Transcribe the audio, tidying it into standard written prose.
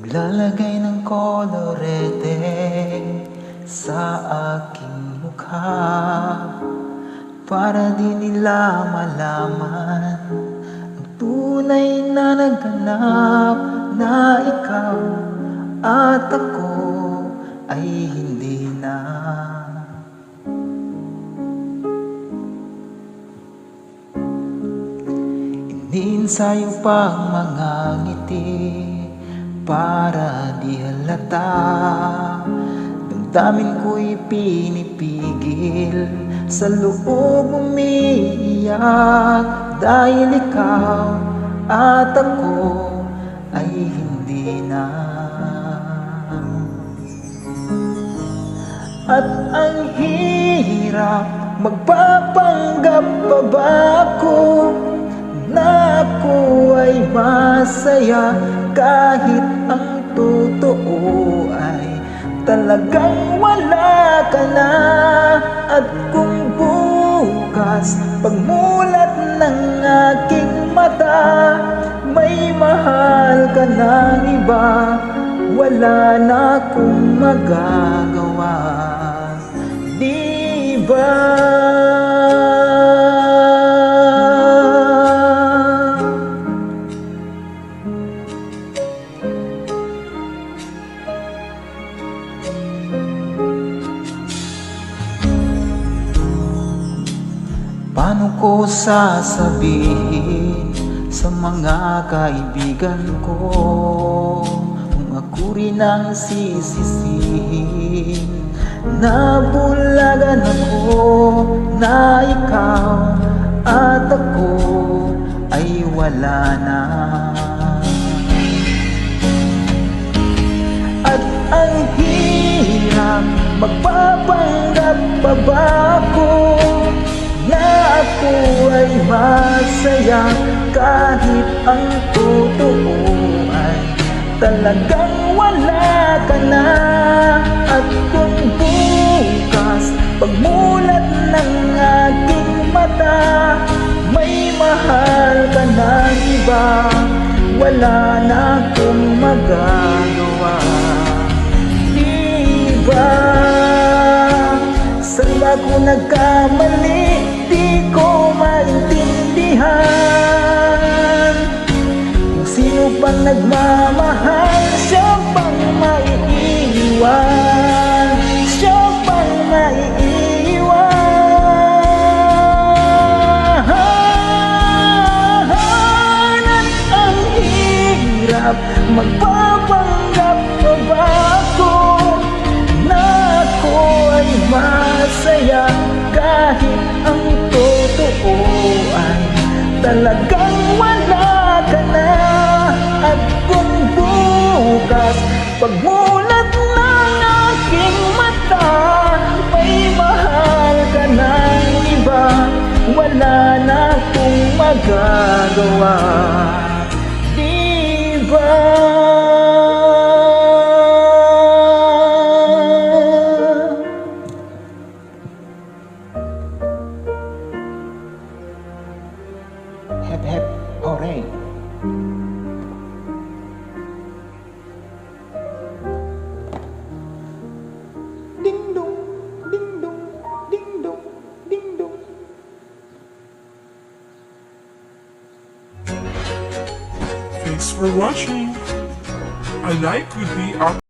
Naglalagay ng kolorete sa aking mukha para di nila malaman ang tunay na naganap, na ikaw at ako ay hindi na. Iniinsayo pa ang mga ngiti para di halata. Damdamin ko'y pinipigil, sa loob umiiyak, dahil ikaw at ako ay hindi na. At ang hirap, magpapanggap pa ba ako na ako ay masaya, kahit ang totoo ay talagang wala ka na. At kung bukas pagmulat ng aking mata, may mahal ka ng iba, wala na akong magagawa, di ba? Paano ko sasabihin sa mga kaibigan ko kung ako rin ang sisisihin? Nabulagan ako na ikaw at ako ay wala na. At ang hirap, magpapanggap pa ba ako na ako ay masaya, kahit ang totoo ay talagang wala ka na. At kung bukas pagmulat ng aking mata, may mahal ka ng iba, wala na akong magagawa, di ba? Saan ba ako nagkamali? Di ko maintindihan. Kung sino pang nagmamahal, siya pang maiiwan, siya pang maiiwan. At ang hirap, magpapanggap pa ba ako na ako ay masaya, kahit ang totoo ay talagang wala ka na. At kung bukas pagmulat ng aking mata, may mahal ka ng iba, wala na akong magagawa, di ba? Hep hep hooray! Ding dong, ding dong, ding dong, ding dong. Thanks for watching. A like would be up.